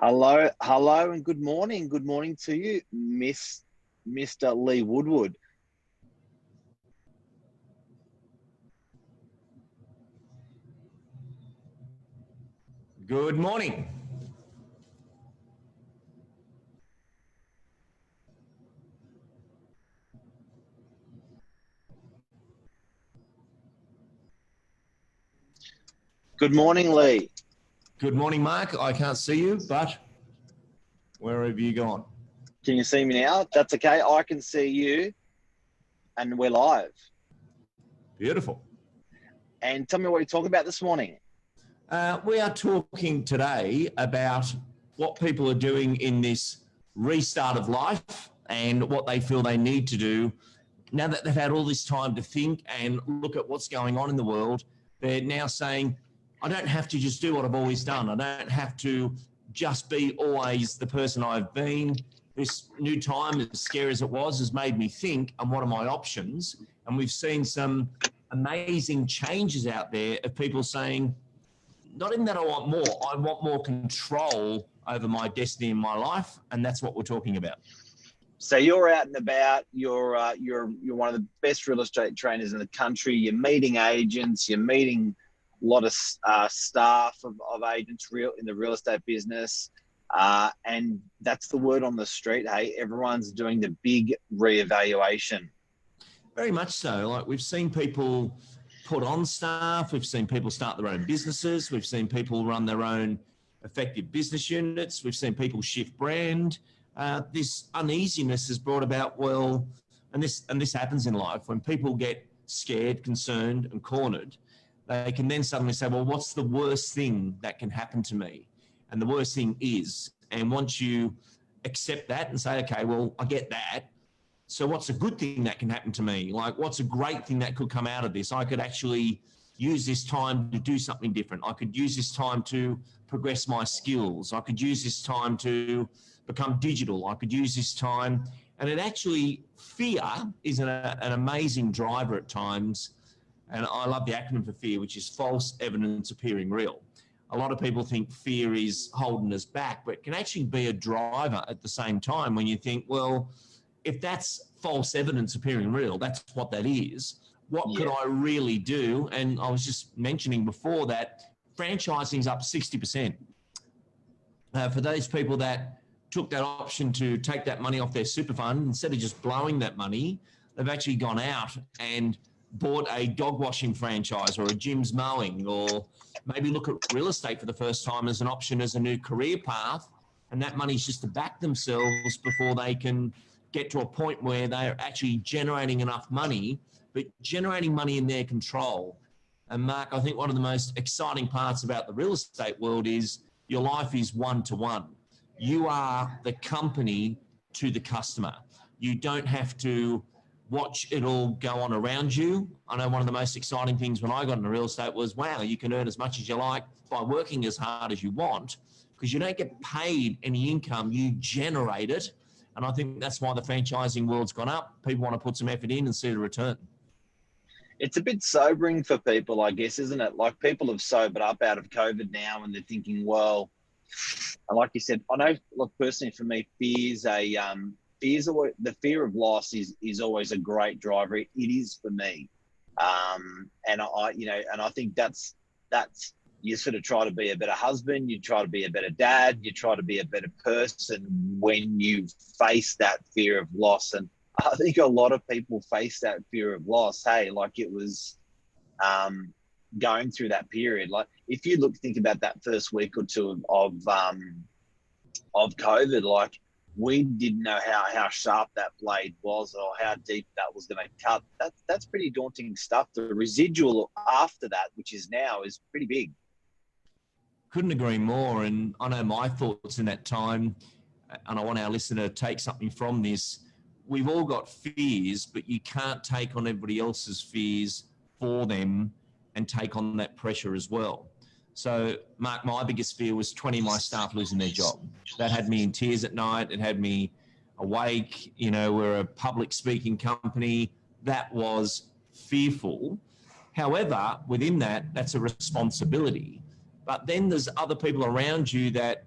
Hello, and good morning. Good morning to you, Mr. Lee Woodward. Good morning. Good morning, Lee. Good morning, Mark. I can't see you, but where have you gone? Can you see me now? That's okay. I can see you, and we're live. Beautiful. And tell me what you're talking about this morning. We are talking today about what people are doing in this restart of life and what they feel they need to do now that they've had all this time to think and look at what's going on in the world. They're now saying, I don't have to just do what I've always done. I don't have to just be always the person I've been. This new time, as scary as it was, has made me think, and what are my options? And we've seen some amazing changes out there of people saying, not even that I want more control over my destiny in my life. And that's what we're talking about. So you're out and about. You're one of the best real estate trainers in the country. You're meeting agents. You're meeting a lot of staff of agents in the real estate business. And that's the word on the street. Hey, everyone's doing the big reevaluation. Very much so. Like, we've seen people put on staff. We've seen people start their own businesses. We've seen people run their own effective business units. We've seen people shift brand. This uneasiness has brought about, and this happens in life, when people get scared, concerned, and cornered, they can then suddenly say, well, what's the worst thing that can happen to me? And the worst thing is, and once you accept that and say, okay, well, I get that. So what's a good thing that can happen to me? Like, what's a great thing that could come out of this? I could actually use this time to do something different. I could use this time to progress my skills. I could use this time to become digital. I could use this time. And it actually, fear is an amazing driver at times. And I love the acronym for fear, which is false evidence appearing real. A lot of people think fear is holding us back, but it can actually be a driver at the same time when you think, well, if that's false evidence appearing real, that's what that is. What could I really do? And I was just mentioning before that franchising's up 60%. For those people that took that option to take that money off their super fund, instead of just blowing that money, they've actually gone out and bought a dog washing franchise or a gym's mowing, or maybe look at real estate for the first time as an option, as a new career path. And that money's just to back themselves before they can get to a point where they're actually generating enough money, but generating money in their control. And Mark, I think one of the most exciting parts about the real estate world is your life is one-to-one. You are the company to the customer. You don't have to watch it all go on around you. I know one of the most exciting things when I got into real estate was, wow, you can earn as much as you like by working as hard as you want, because you don't get paid any income, you generate it. And I think that's why the franchising world's gone up. People want to put some effort in and see the return. It's a bit sobering for people, I guess, isn't it? Like, people have sobered up out of COVID now, and they're thinking, well, like you said, I know, look, personally for me, the fear of loss is always a great driver. It is for me. And I think that's you sort of try to be a better husband, you try to be a better dad, you try to be a better person when you face that fear of loss. And I think a lot of people face that fear of loss. Hey, like, it was going through that period. Like, if you think about that first week or two of COVID, like, we didn't know how sharp that blade was or how deep that was going to cut. That's pretty daunting stuff. The residual after that, which is now, is pretty big. Couldn't agree more. And I know my thoughts in that time, and I want our listener to take something from this. We've all got fears, but you can't take on everybody else's fears for them and take on that pressure as well. So, Mark, my biggest fear was 20 of my staff losing their job. That had me in tears at night. It had me awake. You know, we're a public speaking company. That was fearful. However, within that, that's a responsibility. But then there's other people around you that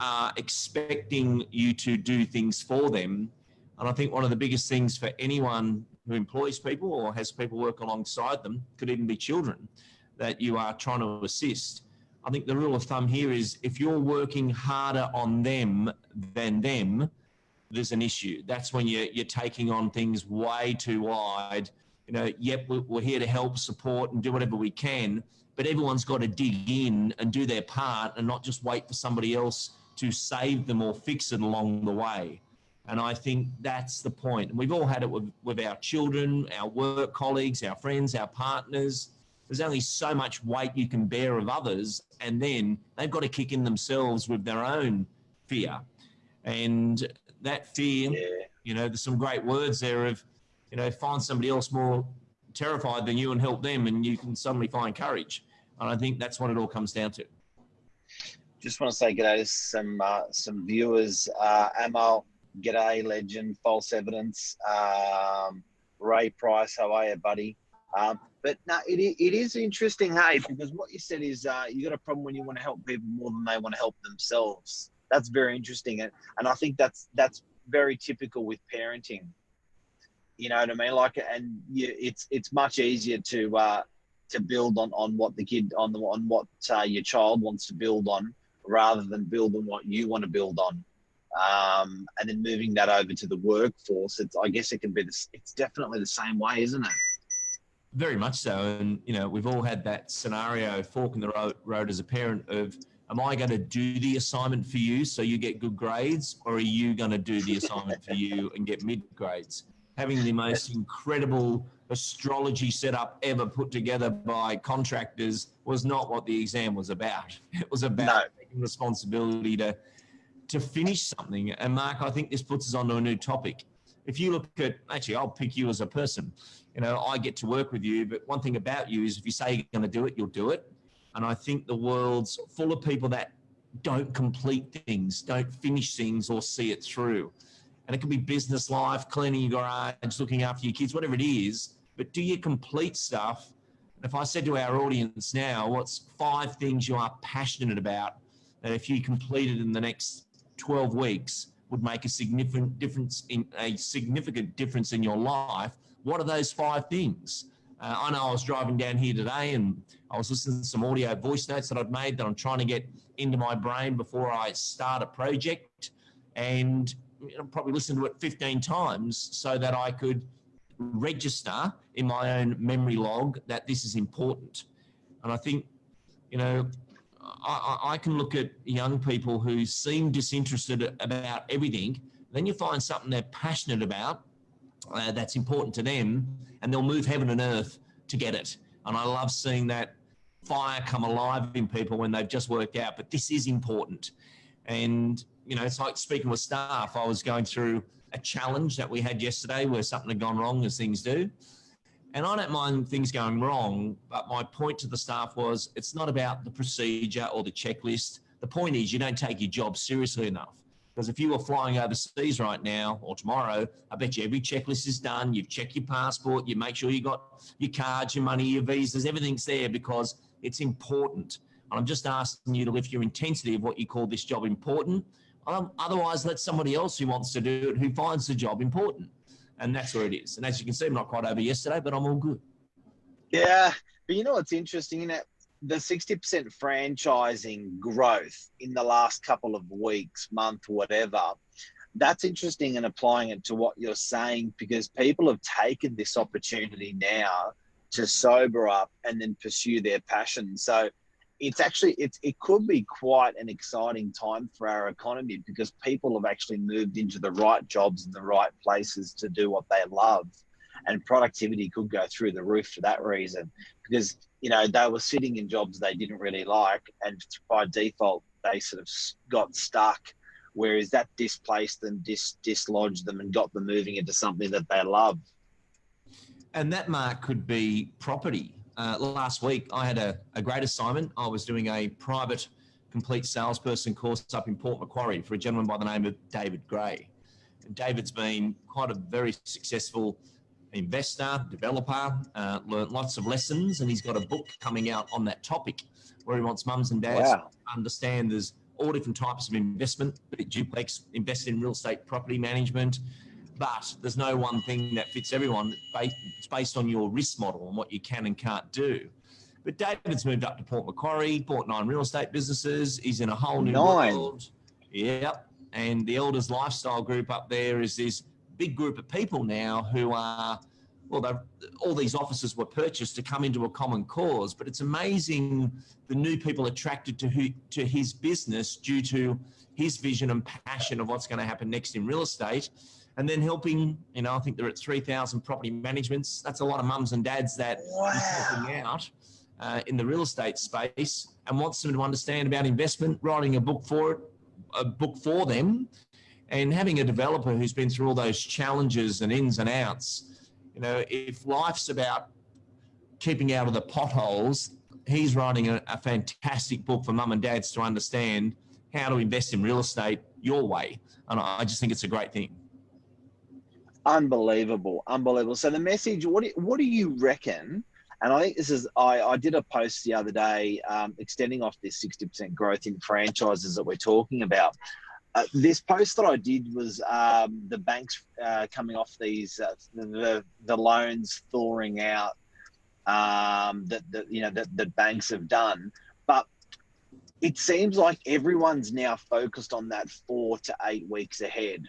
are expecting you to do things for them. And I think one of the biggest things for anyone who employs people or has people work alongside them, could even be children, that you are trying to assist. I think the rule of thumb here is if you're working harder on them than them, there's an issue. That's when you're taking on things way too wide. You know, yep, we're here to help, support, and do whatever we can, but everyone's got to dig in and do their part and not just wait for somebody else to save them or fix it along the way. And I think that's the point. And we've all had it with our children, our work colleagues, our friends, our partners. There's only so much weight you can bear of others, and then they've got to kick in themselves with their own fear. And that fear, you know, there's some great words there of, you know, find somebody else more terrified than you and help them, and you can suddenly find courage. And I think that's what it all comes down to. Just want to say g'day to some viewers. Amal, g'day, legend, false evidence. Ray Price, how are you, buddy? But no, it is interesting, hey, because what you said is you got a problem when you want to help people more than they want to help themselves. That's very interesting, and I think that's very typical with parenting. You know what I mean? Like, and it's much easier to build on what the kid on what your child wants to build on, rather than build on what you want to build on. And then moving that over to the workforce, I guess it can be it's definitely the same way, isn't it? Very much so. And, you know, we've all had that scenario, fork in the road as a parent of, am I going to do the assignment for you so you get good grades, or are you going to do the assignment for you and get mid grades? Having the most incredible astrology setup ever put together by contractors was not what the exam was about. It was about taking responsibility to finish something. And Mark, I think this puts us onto a new topic. If you look at, actually, I'll pick you as a person. You know, I get to work with you, but one thing about you is if you say you're going to do it, you'll do it. And I think the world's full of people that don't complete things, don't finish things or see it through. And it can be business life, cleaning your garage, looking after your kids, whatever it is. But do you complete stuff? And if I said to our audience now, what's 5 things you are passionate about that if you completed in the next 12 weeks would make a significant difference in your life? What are those 5 things? I know I was driving down here today and I was listening to some audio voice notes that I've made that I'm trying to get into my brain before I start a project, and probably listen to it 15 times so that I could register in my own memory log that this is important. And I think, you know, I can look at young people who seem disinterested about everything. Then you find something they're passionate about that's important to them, and they'll move heaven and earth to get it. And I love seeing that fire come alive in people when they've just worked out, but this is important. And, you know, it's like speaking with staff. I was going through a challenge that we had yesterday where something had gone wrong, as things do. And I don't mind things going wrong, but my point to the staff was it's not about the procedure or the checklist. The point is you don't take your job seriously enough. Because if you were flying overseas right now or tomorrow, I bet you every checklist is done. You've checked your passport. You make sure you got your cards, your money, your visas, everything's there because it's important. And I'm just asking you to lift your intensity of what you call this job important. Otherwise, let somebody else who wants to do it, who finds the job important. And that's where it is. And as you can see, I'm not quite over yesterday, but I'm all good. Yeah, but you know what's interesting, in it? The 60% franchising growth in the last couple of weeks, month, whatever, that's interesting, and applying it to what you're saying, because people have taken this opportunity now to sober up and then pursue their passion. So it's actually, it could be quite an exciting time for our economy, because people have actually moved into the right jobs in the right places to do what they love. And productivity could go through the roof for that reason, because, you know, they were sitting in jobs they didn't really like, and by default, they sort of got stuck, whereas that displaced them, dislodged them, and got them moving into something that they love. And that, Mark, could be property. Last week, I had a great assignment. I was doing a private complete salesperson course up in Port Macquarie for a gentleman by the name of David Gray. And David's been quite a very successful investor, developer, learned lots of lessons, and he's got a book coming out on that topic where he wants mums and dads to understand there's all different types of investment, duplex, invest in real estate property management, but there's no one thing that fits everyone. It's based on your risk model and what you can and can't do. But David's moved up to Port Macquarie, bought 9 real estate businesses. He's in a whole new world. Yep. And the Elders Lifestyle Group up there is this big group of people now who are, well, all these offices were purchased to come into a common cause. But it's amazing the new people attracted to his business due to his vision and passion of what's going to happen next in real estate. And then helping, I think they're at 3,000 property managements. That's a lot of mums and dads that he's helping out in the real estate space and wants them to understand about investment, writing a book for them, and having a developer who's been through all those challenges and ins and outs. If life's about keeping out of the potholes, he's writing a fantastic book for mum and dads to understand how to invest in real estate your way. And I just think it's a great thing. Unbelievable. So the message, what do you reckon? And I think this is, I did a post the other day extending off this 60% growth in franchises that we're talking about. This post that I did was the banks coming off these, the loans thawing out that banks have done. But it seems like everyone's now focused on that 4 to 8 weeks ahead.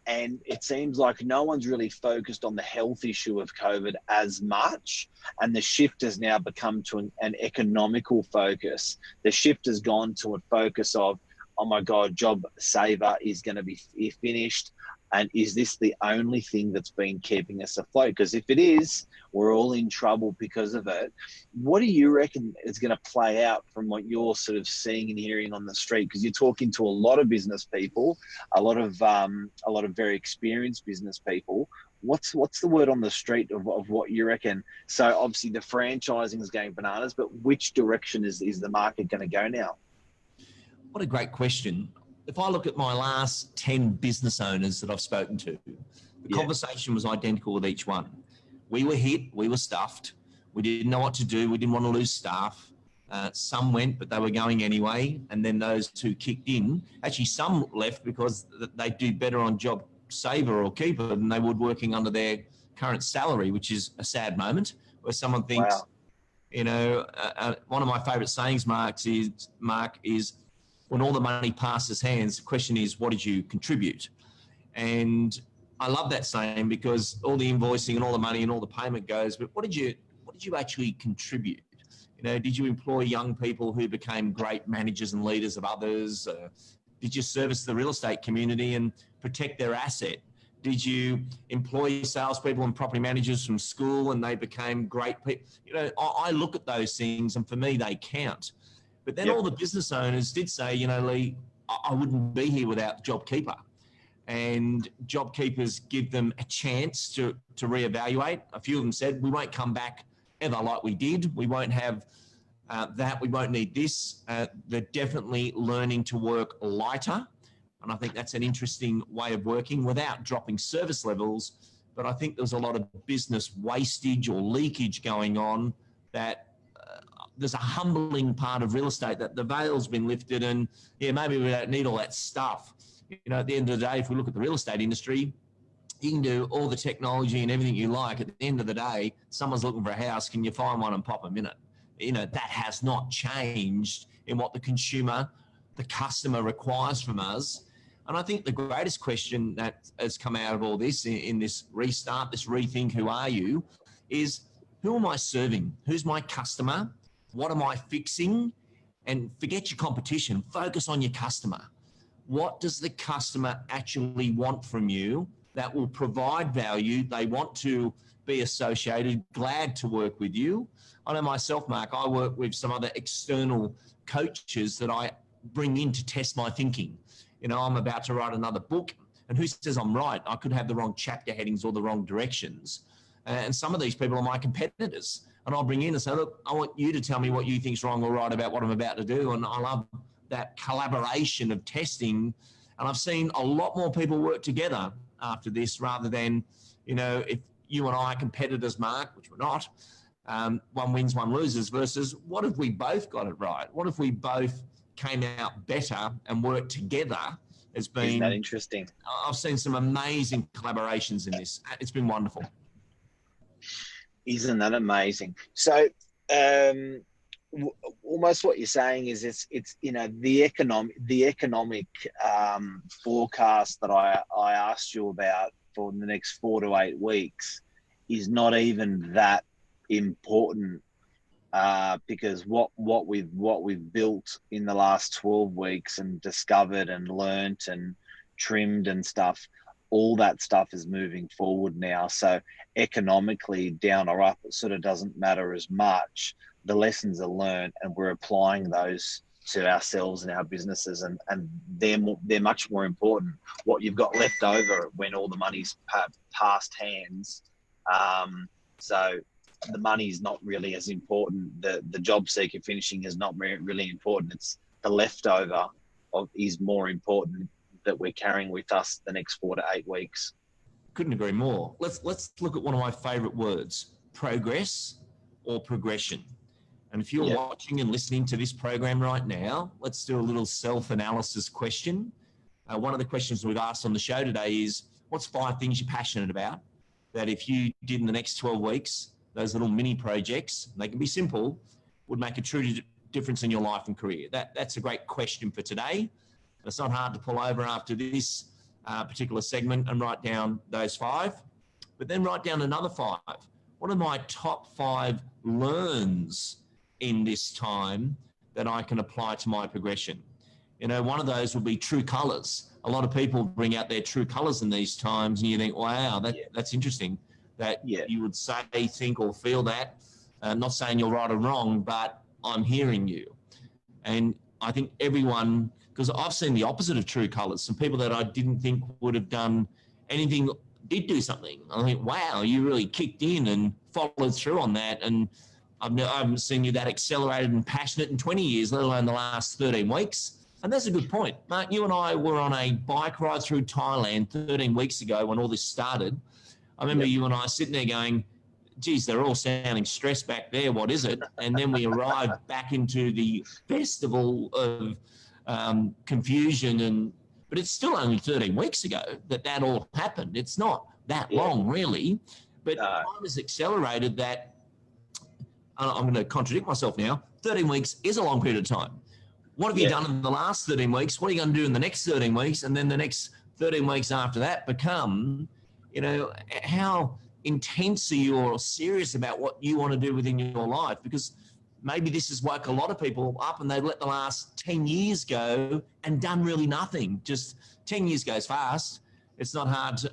And it seems like no one's really focused on the health issue of COVID as much. And the shift has now become to an economical focus. The shift has gone to a focus of, oh my God, Job Saver is going to be finished. And is this the only thing that's been keeping us afloat? Because if it is, we're all in trouble because of it. What do you reckon is going to play out from what you're sort of seeing and hearing on the street? Because you're talking to a lot of business people, a lot of very experienced business people. What's the word on the street of what you reckon? So obviously the franchising is going bananas, but which direction is the market going to go now? What a great question. If I look at my last 10 business owners that I've spoken to, the conversation was identical with each one. We were hit, we were stuffed, we didn't know what to do, we didn't want to lose staff. Some went, but they were going anyway. And then those who kicked in, actually some left because they do better on Job Saver or Keeper than they would working under their current salary, which is a sad moment where someone thinks, one of my favourite sayings, Mark, is when all the money passes hands, the question is, what did you contribute? And I love that saying because all the invoicing and all the money and all the payment goes, but what did you actually contribute? Did you employ young people who became great managers and leaders of others? Did you service the real estate community and protect their asset? Did you employ salespeople and property managers from school and they became great people? I look at those things and for me, they count. But then all the business owners did say, Lee, I wouldn't be here without JobKeeper. And JobKeepers give them a chance to reevaluate. A few of them said, we won't come back ever like we did. We won't have that. We won't need this. They're definitely learning to work lighter. And I think that's an interesting way of working without dropping service levels. But I think there's a lot of business wastage or leakage going on that there's a humbling part of real estate that the veil's been lifted and maybe we don't need all that stuff. At the end of the day, if we look at the real estate industry, you can do all the technology and everything you like. At the end of the day, someone's looking for a house. Can you find one and pop them in it? That has not changed in what the customer requires from us. And I think the greatest question that has come out of all this in this restart, this rethink, who are you, is who am I serving? Who's my customer? What am I fixing? And forget your competition. Focus on your customer. What does the customer actually want from you that will provide value? They want to be associated, glad to work with you. I know myself, Mark, I work with some other external coaches that I bring in to test my thinking. I'm about to write another book, and who says I'm right? I could have the wrong chapter headings or the wrong directions. And some of these people are my competitors. And I'll bring in and say, look, I want you to tell me what you think's wrong or right about what I'm about to do. And I love that collaboration of testing. And I've seen a lot more people work together after this rather than, if you and I are competitors, Mark, which we're not, one wins, one loses, versus what if we both got it right? What if we both came out better and worked together has been... Isn't that interesting? I've seen some amazing collaborations in this. It's been wonderful. Isn't that amazing? So almost what you're saying is it's the economic forecast that I asked you about for the next 4 to 8 weeks is not even that important, because what we've built in the last 12 weeks and discovered and learnt and trimmed and stuff, all that stuff is moving forward now. So economically, down or up, it sort of doesn't matter as much. The lessons are learned, and we're applying those to ourselves and our businesses, and they're much more important. What you've got left over when all the money's past hands. So the money is not really as important. The job seeker finishing is not really important. It's the leftover is more important, that we're carrying with us the next 4 to 8 weeks. Couldn't agree more. Let's look at one of my favorite words: progress or progression. And if you're watching and listening to this program right now, let's do a little self-analysis question. One of the questions we've asked on the show today is, what's 5 things you're passionate about that if you did in the next 12 weeks, those little mini projects, they can be simple, would make a true difference in your life and career? That's a great question for today. It's not hard to pull over after this particular segment and write down those 5, but then write down another 5. What are my top 5 learns in this time that I can apply to my progression? One of those would be true colors. A lot of people bring out their true colors in these times, and you think, wow, that's interesting that you would say, think, or feel that. I'm not saying you're right or wrong, but I'm hearing you. And I think everyone, because I've seen the opposite of true colors, some people that I didn't think would have done anything did do something. I think, wow, you really kicked in and followed through on that. And I haven't seen you that accelerated and passionate in 20 years, let alone the last 13 weeks. And that's a good point. Mark, you and I were on a bike ride through Thailand 13 weeks ago when all this started. I remember you and I sitting there going, geez, they're all sounding stressed back there. What is it? And then we arrived back into the festival of confusion. But it's still only 13 weeks ago that all happened. It's not that long, really. But time has accelerated that. I'm going to contradict myself now. 13 weeks is a long period of time. What have you done in the last 13 weeks? What are you going to do in the next 13 weeks? And then the next 13 weeks after that become, how intense are you or serious about what you want to do within your life? Because maybe this has woke a lot of people up and they've let the last 10 years go and done really nothing. Just 10 years goes fast. It's not hard to,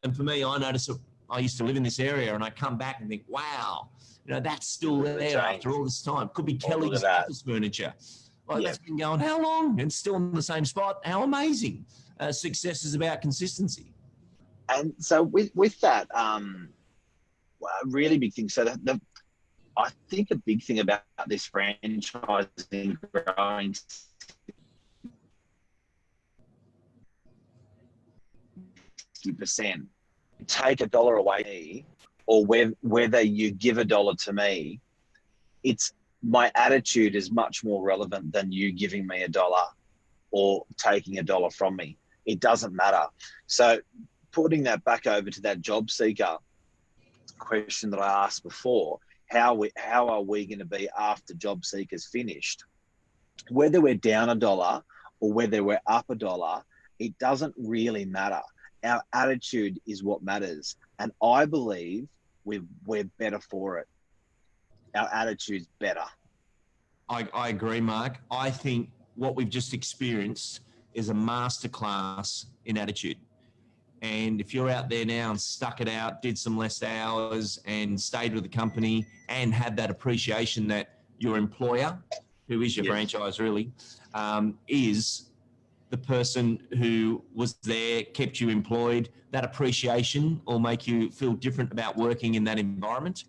and for me, I notice I used to live in this area and I come back and think, wow, that's still there after all this time. Could be Kelly's office furniture. That's been going how long? And still in the same spot. How amazing. Success is about consistency. And so with that, a really big thing. So I think a big thing about this franchising growing 60%, take $1 away, or whether you give $1 to me, it's my attitude is much more relevant than you giving me $1 or taking $1 from me. It doesn't matter. So putting that back over to that job seeker question that I asked before, how are we going to be after job seekers finished? Whether we're down $1 or whether we're up $1, it doesn't really matter. Our attitude is what matters. And I believe we're better for it. Our attitude's better. I agree, Mark. I think what we've just experienced is a masterclass in attitude. And if you're out there now and stuck it out, did some less hours and stayed with the company and had that appreciation that your employer, who is your franchise really, is the person who was there, kept you employed, that appreciation will make you feel different about working in that environment.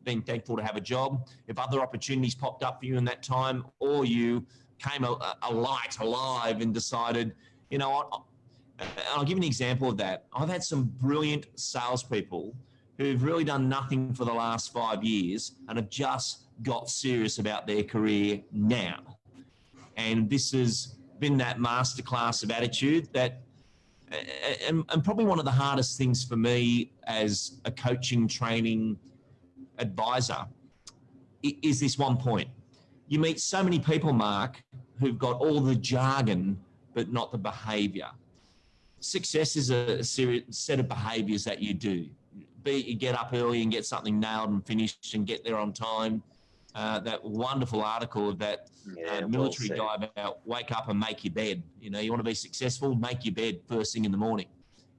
Being thankful to have a job. If other opportunities popped up for you in that time, or you came alive and decided, you know what, I'll give you an example of that. I've had some brilliant salespeople who've really done nothing for the last 5 years and have just got serious about their career now. And this has been that masterclass of attitude that, and probably one of the hardest things for me as a coaching, training advisor is this one point. You meet so many people, Mark, who've got all the jargon, but not the behavior. Success is a set of behaviors that you do. Be it you get up early and get something nailed and finished and get there on time. That wonderful article of that military guy about wake up and make your bed. You know, you want to be successful, make your bed first thing in the morning.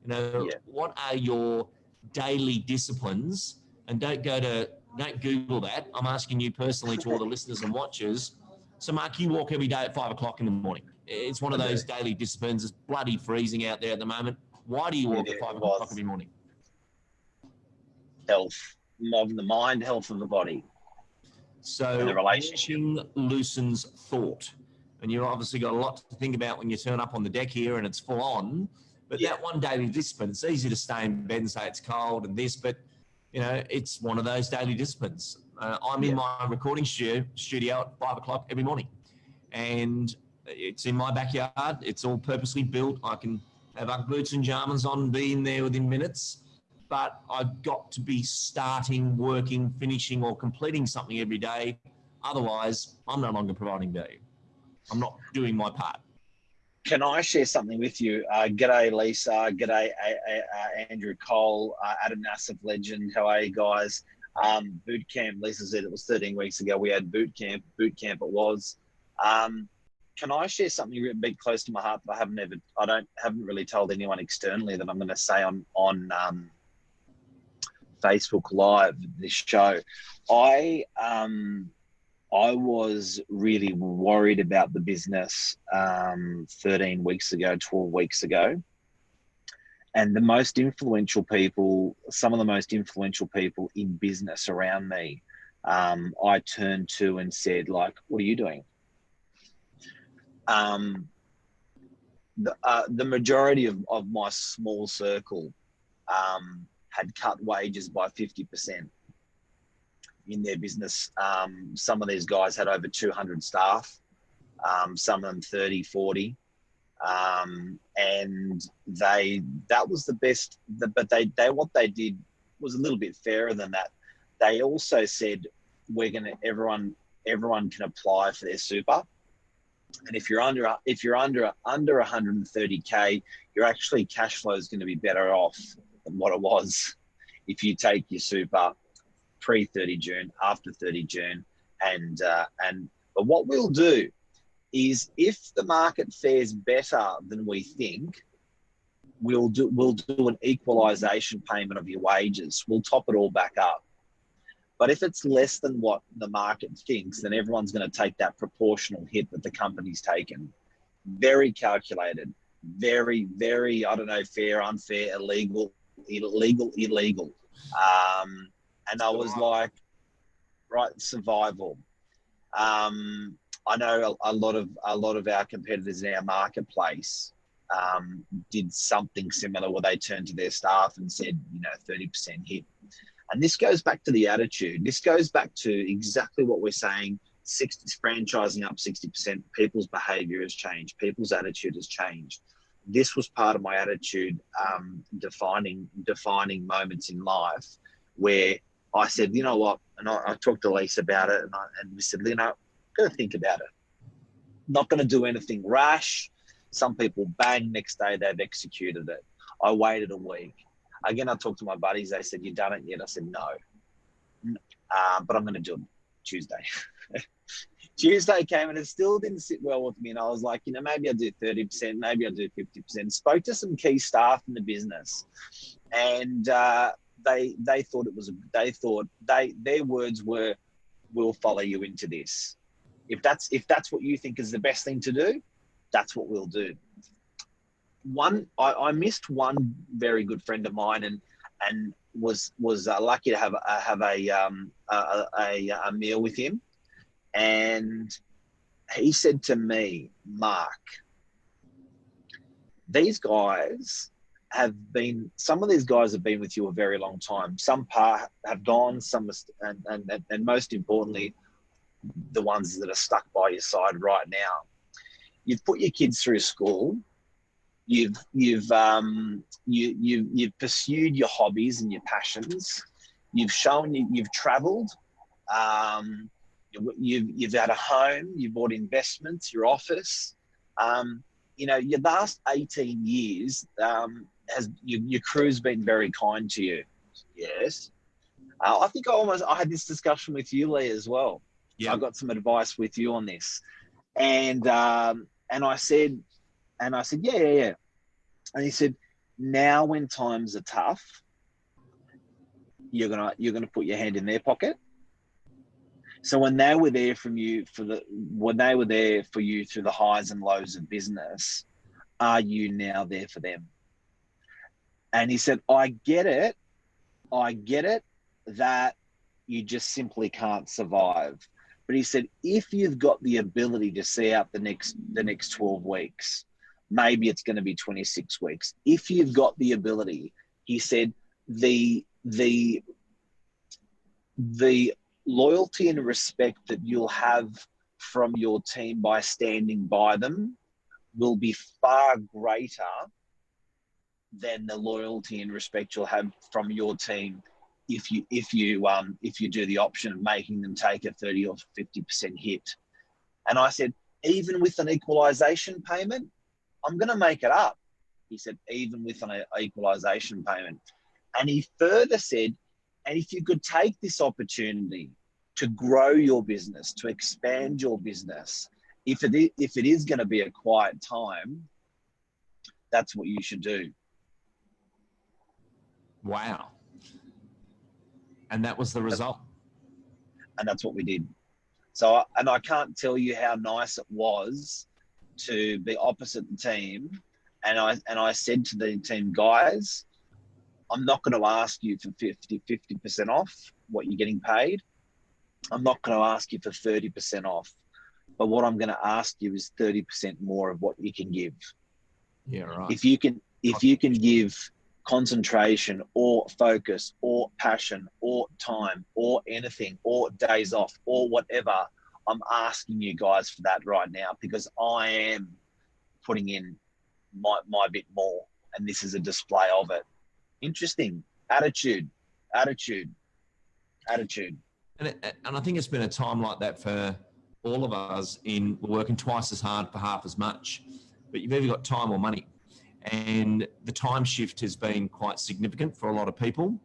You know, what are your daily disciplines? And don't Google that. I'm asking you personally, to all the listeners and watchers. So, Mark, you walk every day at 5 o'clock in the morning. It's one of those daily disciplines. It's bloody freezing out there at the moment. Why do you walk at 5 o'clock every morning? Health of the mind, health of the body. So walking loosens thought. And you've obviously got a lot to think about when you turn up on the deck here and it's full on. But that one daily discipline, it's easy to stay in bed and say it's cold and this, but, you know, it's one of those daily disciplines. I'm in my recording studio at 5 o'clock every morning. And it's in my backyard. It's all purposely built. I can have Ugg boots and pajamas on, be in there within minutes. But I've got to be starting, working, finishing or completing something every day. Otherwise, I'm no longer providing value. I'm not doing my part. Can I share something with you? G'day, Lisa. G'day, Andrew Cole, Adam Nassif legend. How are you guys? Boot camp. Lisa said it was 13 weeks ago. We had boot camp. Boot camp it was. Can I share something a bit close to my heart that I haven't really told anyone externally that I'm going to say on Facebook Live, this show. I was really worried about the business 13 weeks ago, 12 weeks ago. And some of the most influential people in business around me, I turned to and said, like, what are you doing? The majority of my small circle had cut wages by 50% in their business. Some of these guys had over 200 staff, some of them 30, 40. And that was the best, but what they did was a little bit fairer than that. They also said, everyone can apply for their super. And if you're under 130K, your actually cash flow is going to be better off than what it was if you take your super pre 30 June, after 30 June. But what we'll do is, if the market fares better than we think, we'll do an equalization payment of your wages. We'll top it all back up. But if it's less than what the market thinks, then everyone's going to take that proportional hit that the company's taken. Very calculated, very, very, I don't know, fair, unfair, illegal. And I was like, right, survival. I know a lot of our competitors in our marketplace did something similar, where they turned to their staff and said, 30% hit. And this goes back to the attitude. This goes back to exactly what we're saying. Franchising up 60%. People's behavior has changed. People's attitude has changed. This was part of my attitude, defining moments in life where I said, you know what? And I talked to Lisa about it, and we said, I'm going to think about it. Not going to do anything rash. Some people, bang, next day they've executed it. I waited a week. Again, I talked to my buddies. They said, you done it yet? I said, no. But I'm going to do it Tuesday. Tuesday came and it still didn't sit well with me. And I was like, maybe I'll do 30%, maybe I'll do 50%. Spoke to some key staff in the business, and they thought their words were, we'll follow you into this. If that's what you think is the best thing to do, that's what we'll do. I missed one very good friend of mine, and was lucky to have a meal with him, and he said to me, Mark, some of these guys have been with you a very long time. Some have gone, and most importantly, the ones that are stuck by your side right now. you've put your kids through school, you've pursued your hobbies and your passions, you've shown you've traveled, you've had a home, you've bought investments, your office. Your last 18 years your crew's been very kind to you. Yes. I think I had this discussion with you, Lee, as well. Yeah. I got some advice with you on this, and I said, yeah. And he said, now when times are tough, you're gonna put your hand in their pocket. So when they were there for you through the highs and lows of business, are you now there for them? And he said, I get it that you just simply can't survive. But he said, if you've got the ability to see out the next 12 weeks, maybe it's going to be 26 weeks. If you've got the ability, he said, the loyalty and respect that you'll have from your team by standing by them will be far greater than the loyalty and respect you'll have from your team if you do the option of making them take a 30 or 50% hit. And I said, even with an equalisation payment, I'm going to make it up. He said, even with an equalisation payment. And he further said, and if you could take this opportunity to grow your business, to expand your business, if it is going to be a quiet time, that's what you should do. Wow. And that was the result. And that's what we did. So, and I can't tell you how nice it was to be opposite the team. And I said to the team, guys, I'm not going to ask you for 50% off what you're getting paid. I'm not going to ask you for 30% off. But what I'm going to ask you is 30% more of what you can give. Yeah, right. If you can give concentration or focus or passion or time or anything or days off or whatever, I'm asking you guys for that right now, because I am putting in my bit more, and this is a display of it. Interesting. Attitude. And I think it's been a time like that for all of us. We're working twice as hard for half as much, but you've either got time or money. And the time shift has been quite significant for a lot of people.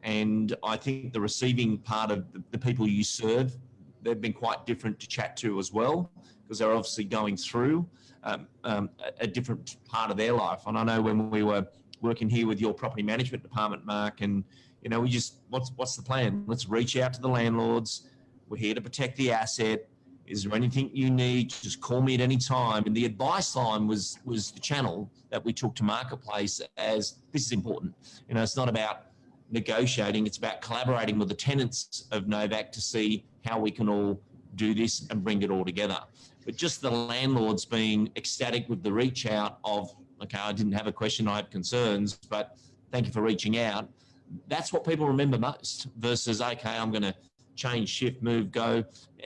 And I think the receiving part of the people you serve, they've been quite different to chat to as well, because they're obviously going through a different part of their life. And I know when we were working here with your property management department, Mark, and we just, what's the plan? Let's reach out to the landlords. We're here to protect the asset. Is there anything you need? Just call me at any time. And the advice line was the channel that we took to marketplace as, this is important. It's not about negotiating. It's about collaborating with the tenants of Novak to see how we can all do this and bring it all together. But just the landlords being ecstatic with the reach out of, okay, I didn't have a question, I had concerns, but thank you for reaching out. That's what people remember most versus, okay, I'm going to change, shift, move, go.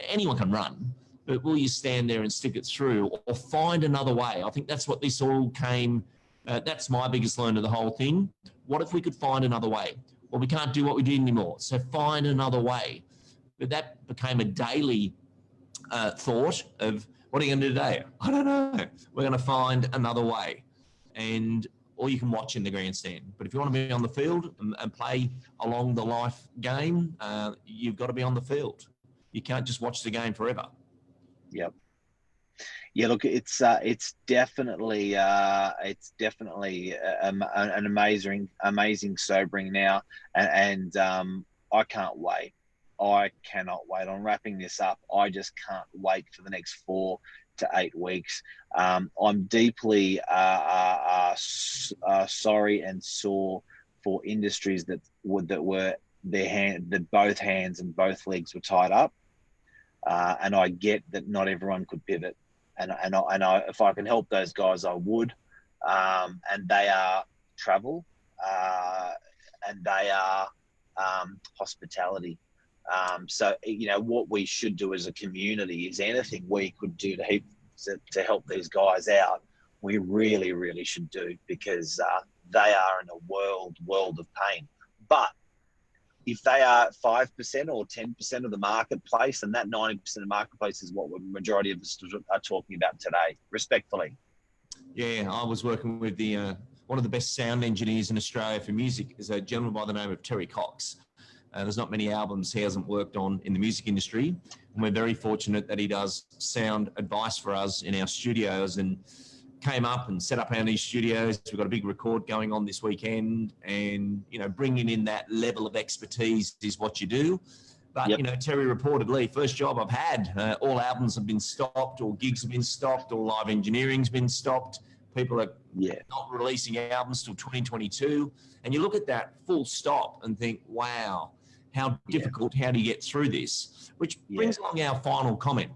Anyone can run, but will you stand there and stick it through or find another way? I think that's what this all came, that's my biggest learn of the whole thing. What if we could find another way? Well, we can't do what we did anymore, so find another way. But that became a daily thought of, what are you going to do today? I don't know. We're going to find another way. Or you can watch in the grandstand. But if you want to be on the field and play along the life game, you've got to be on the field. You can't just watch the game forever. Yep. Yeah, look, it's definitely an amazing sobering now, and I can't wait. I cannot wait. I'm wrapping this up. I just can't wait for the next 4 to 8 weeks. I'm deeply sorry and sore for industries that both hands and both legs were tied up, and I get that not everyone could pivot, and if I can help those guys, I would. And they are travel, and they are hospitality. So what we should do as a community is anything we could do to help these guys out, we really, really should do, because they are in a world of pain. But if they are 5% or 10% of the marketplace, and that 90% of the marketplace is what the majority of us are talking about today, respectfully. Yeah, I was working with one of the best sound engineers in Australia for music is a gentleman by the name of Terry Cox. There's not many albums he hasn't worked on in the music industry. And we're very fortunate that he does sound advice for us in our studios, and came up and set up our new studios. We've got a big record going on this weekend, and, bringing in that level of expertise is what you do. But, Terry reportedly, first job I've had, all albums have been stopped, all gigs have been stopped, all live engineering's been stopped. People are not releasing albums till 2022. And you look at that full stop and think, wow, how difficult, how do you get through this? Which brings along our final comment,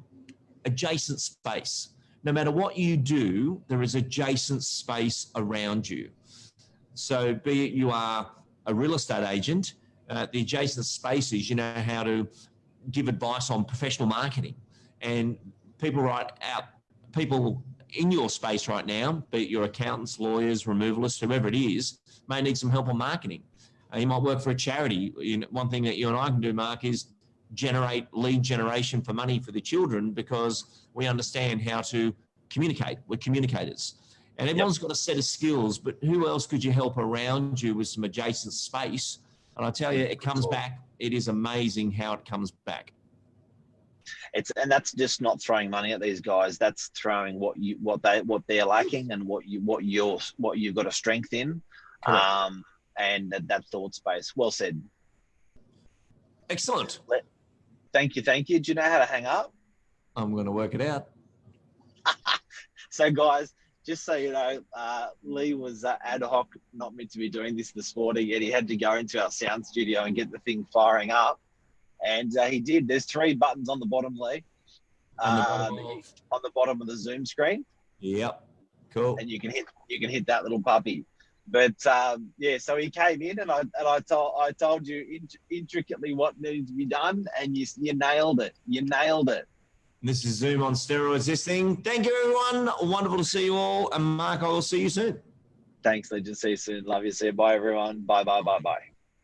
adjacent space. No matter what you do, there is adjacent space around you. So be it you are a real estate agent, the adjacent spaces, you know how to give advice on professional marketing. And people in your space right now, be it your accountants, lawyers, removalists, whoever it is, may need some help on marketing. You might work for a charity. One thing that you and I can do, Mark, is generate lead generation for money for the children, because we understand how to communicate. We're communicators. And everyone's got a set of skills, but who else could you help around you with some adjacent space? And I tell you, it comes back. It is amazing how it comes back. And that's just not throwing money at these guys. That's throwing what they're lacking and what you've got a strength in. And that thought space. Well said. Excellent. Thank you. Do you know how to hang up? I'm going to work it out. So, guys, just so you know, Lee was ad hoc, not meant to be doing this morning, yet he had to go into our sound studio and get the thing firing up. And he did. There's 3 buttons on the bottom, Lee. On the bottom of the Zoom screen. Yep. Cool. And you can hit that little puppy. But so he came in, and I told you intricately what needed to be done, and you nailed it. This is Zoom on steroids, this thing. Thank you, everyone. Wonderful to see you all. And Mark, I will see you soon. Thanks, Legend. See you soon. Love you. See you. Bye, everyone. Bye.